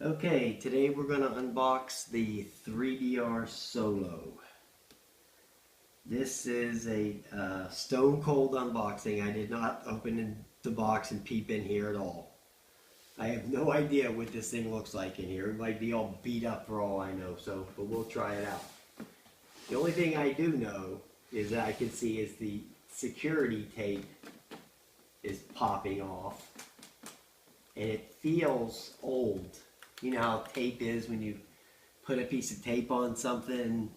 Okay, today we're going to unbox the 3DR Solo. This is a stone cold unboxing. I did not open the box and peep in here at all. I have no idea what this thing looks like in here. It might be all beat up for all I know, but we'll try it out. The only thing I do know is that I can see is the security tape is popping off. And it feels old. You know how tape is when you put a piece of tape on something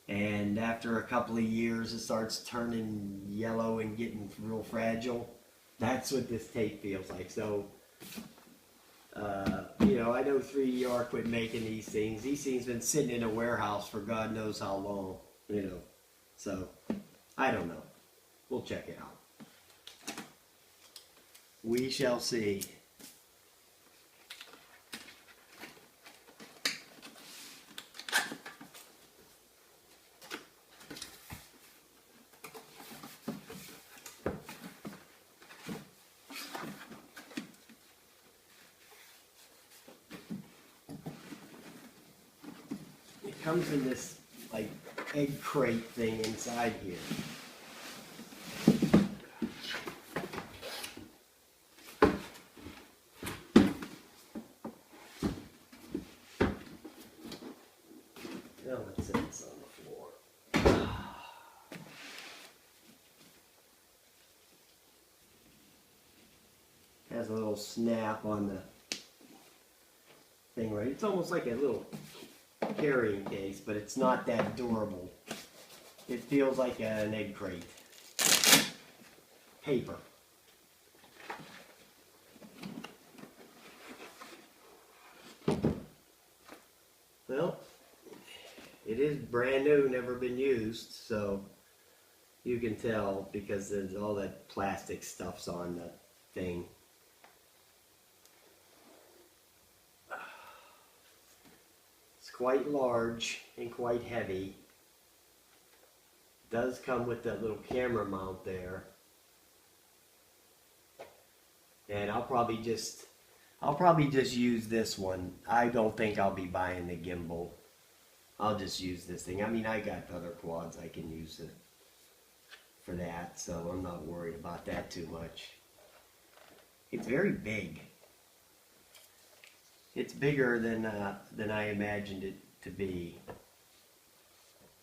and after a couple of years it starts turning yellow and getting real fragile? That's what this tape feels like. So, I know 3DR quit making these things. These things been sitting in a warehouse for God knows how long, So, I don't know. We'll check it out. We shall see. It comes in this like egg crate thing inside here. Now let's set this on the floor. Has a little snap on the thing, right? It's almost like a little carrying case, but it's not that durable. It feels like an egg crate. Paper. Well, it is brand new, never been used, so you can tell because there's all that plastic stuff's on the thing. It's quite large and quite heavy. It does come with that little camera mount there. And I'll probably just use this one. I don't think I'll be buying the gimbal. I'll just use this thing. I mean, I got other quads I can use it for that, so I'm not worried about that too much. It's very big. It's bigger than I imagined it to be.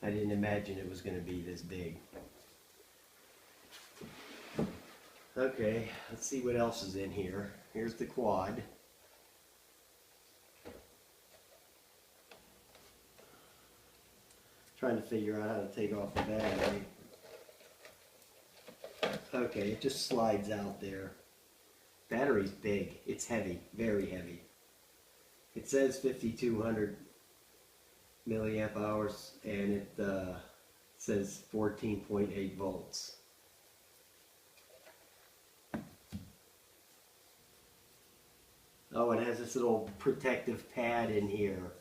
I didn't imagine it was going to be this big. Okay, let's see what else is in here. Here's the quad. Trying to figure out how to take off the battery. Okay, it just slides out there. Battery's big. It's heavy, very heavy. It says 5,200 milliamp hours, and it says 14.8 volts. Oh, it has this little protective pad in here.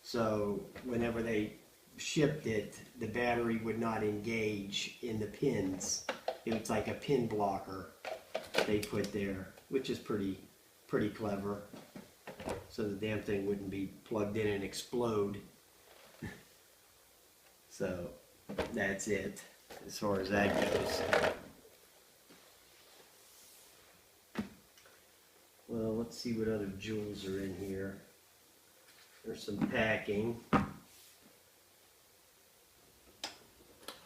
So whenever they shipped it, the battery would not engage in the pins. It was like a pin blocker they put there, which is pretty clever. So the damn thing wouldn't be plugged in and explode. So that's it as far as that goes. Well, let's see what other jewels are in here. There's some packing.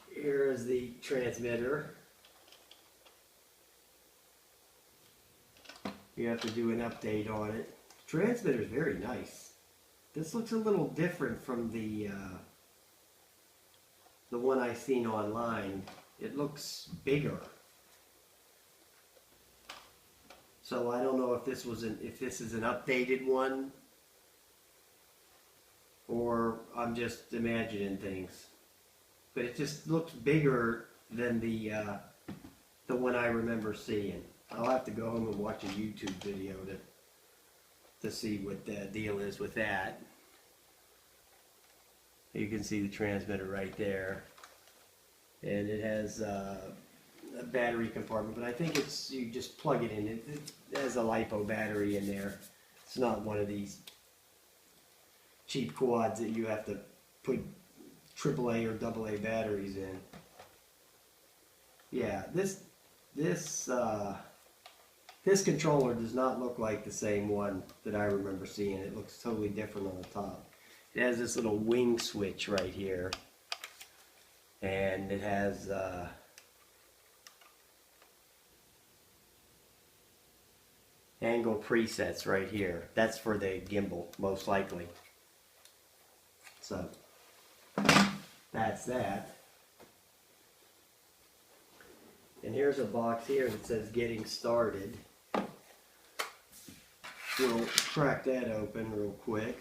Here is the transmitter. You have to do an update on it. Transmitter is very nice. This looks a little different from the one I've seen online. It looks bigger. So I don't know if this is an updated one, or I'm just imagining things. But it just looks bigger than the one I remember seeing. I'll have to go home and watch a YouTube video to see what the deal is with that. You can see the transmitter right there, and it has a battery compartment, but I think you just plug it in. It has a LiPo battery in there, It's not one of these cheap quads that you have to put AAA or AA batteries in. Yeah, this controller does not look like the same one that I remember seeing. It looks totally different on the top. It has this little wing switch right here, and it has angle presets right here. That's for the gimbal, most likely. So that's that. And here's a box here that says getting started. We'll crack that open real quick.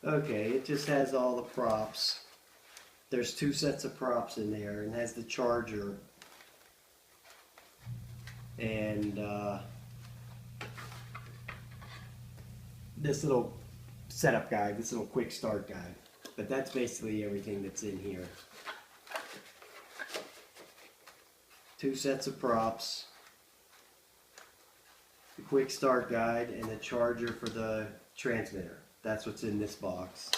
Okay, it just has all the props. There's 2 sets of props in there, and has the charger and this little setup guide, this little quick start guide. But that's basically everything that's in here. 2 sets of props, the quick start guide, and the charger for the transmitter. That's what's in this box.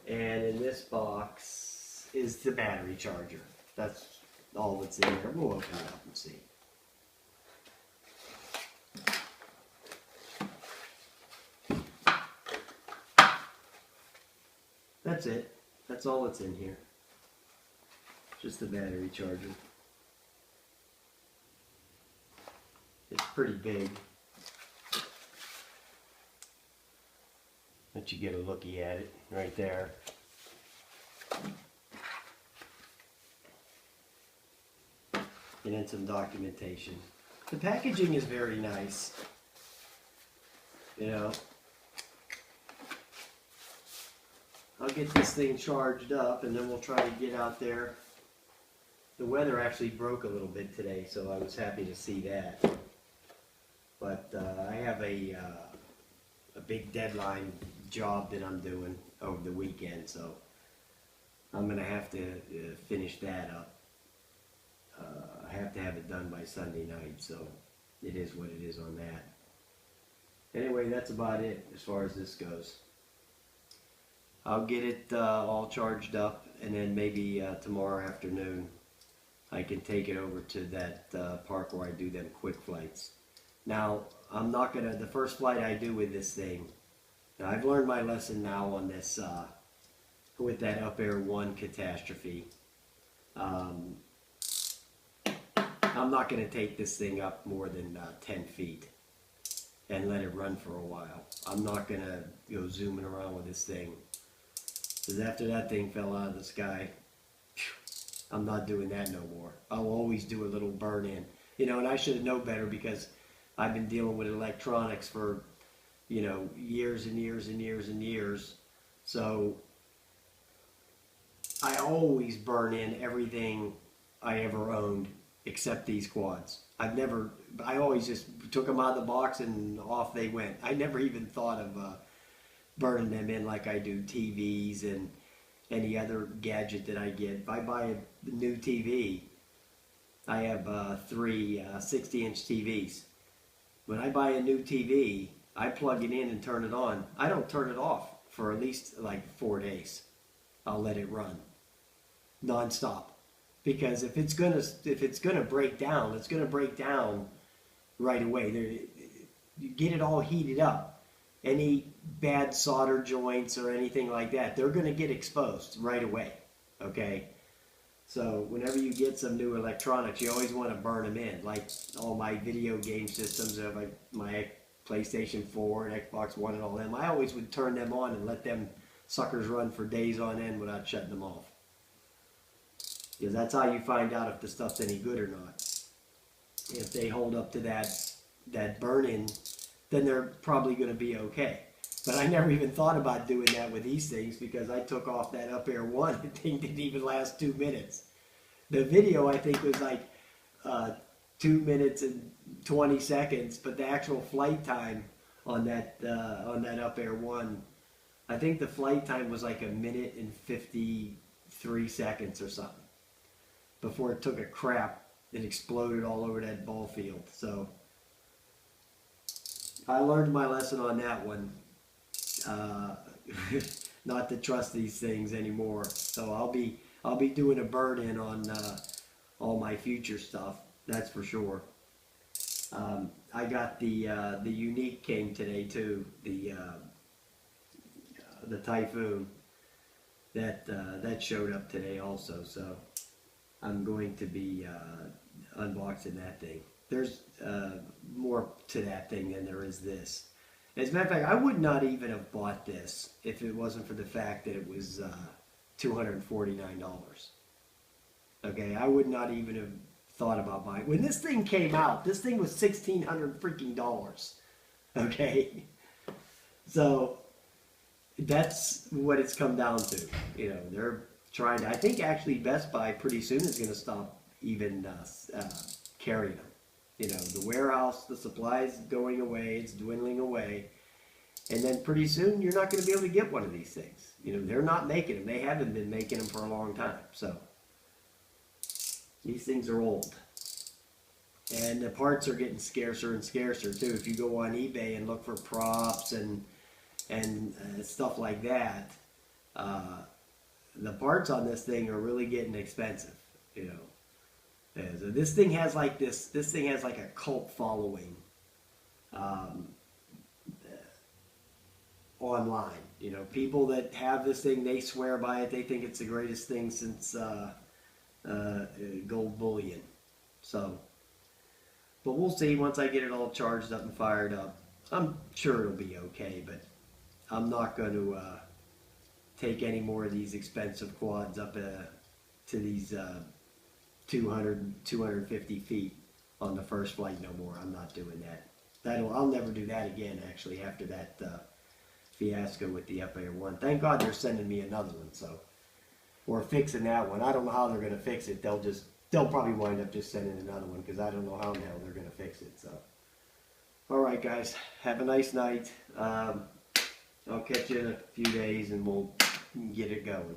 And in this box is the battery charger. That's all that's in there. We'll open it up and see. That's it. That's all that's in here. Just the battery charger. It's pretty big. Let you get a looky at it right there. And then some documentation. The packaging is very nice. You know, I'll get this thing charged up and then we'll try to get out there. The weather actually broke a little bit today, so I was happy to see that. But I have a big deadline job that I'm doing over the weekend, so I'm going to have to finish that up. I have to have it done by Sunday night, so it is what it is on that. Anyway, that's about it as far as this goes. I'll get it all charged up, and then maybe tomorrow afternoon I can take it over to that park where I do them quick flights. Now, I'm not going to, the first flight I do with this thing, now I've learned my lesson now on this, with that Up Air 1 catastrophe. I'm not going to take this thing up more than 10 feet and let it run for a while. I'm not going to go zooming around with this thing. Because after that thing fell out of the sky, I'm not doing that no more. I'll always do a little burn in. You know, and I should have known better because I've been dealing with electronics for, you know, years and years and years and years. So I always burn in everything I ever owned except these quads. I always just took them out of the box and off they went. I never even thought of burning them in like I do TVs and any other gadget that I get. If I buy a new TV, I have 3 60-inch TVs. When I buy a new TV, I plug it in and turn it on. I don't turn it off for at least like 4 days. I'll let it run non-stop. Because if it's gonna break down, it's gonna break down right away. You get it all heated up. Any bad solder joints or anything like that, they're gonna get exposed right away. Okay, so whenever you get some new electronics, you always want to burn them in. Like all my video game systems, like my PlayStation 4 and Xbox One and all them, I always would turn them on and let them suckers run for days on end without shutting them off. Because that's how you find out if the stuff's any good or not. If they hold up to that burn-in, then they're probably going to be okay. But I never even thought about doing that with these things because I took off that Up Air 1. The thing didn't even last 2 minutes. The video, I think, was like 2 minutes and 20 seconds, but the actual flight time on that Up Air 1, I think the flight time was like 1 minute and 53 seconds or something before it took a crap and exploded all over that ball field. So I learned my lesson on that one, not to trust these things anymore. So I'll be doing a bird in on all my future stuff. That's for sure. I got the Unique came today too. The Typhoon that showed up today also. So I'm going to be unboxing that thing. There's more to that thing than there is this. As a matter of fact, I would not even have bought this if it wasn't for the fact that it was $249. Okay, I would not even have thought about buying. When this thing came out, this thing was $1,600 freaking dollars. Okay, so that's what it's come down to. You know, they're trying to. I think actually Best Buy pretty soon is going to stop even carrying them. You know, the warehouse, the supplies going away, it's dwindling away. And then pretty soon you're not going to be able to get one of these things. You know, they're not making them. They haven't been making them for a long time. So these things are old. And the parts are getting scarcer and scarcer too. If you go on eBay and look for props and stuff like that, the parts on this thing are really getting expensive, you know. So this thing has like this thing has like a cult following online. You know, people that have this thing, they swear by it. They think it's the greatest thing since gold bullion. So, but we'll see once I get it all charged up and fired up. I'm sure it'll be okay, but I'm not going to take any more of these expensive quads up to these 250 feet on the first flight no more. I'm not doing that. I'll never do that again, actually, after that fiasco with the Up Air 1. Thank God they're sending me another one, so, or fixing that one. I don't know how they're going to fix it. They'll probably wind up just sending another one, because I don't know how now they're going to fix it. So, all right, guys, have a nice night. I'll catch you in a few days, and we'll get it going.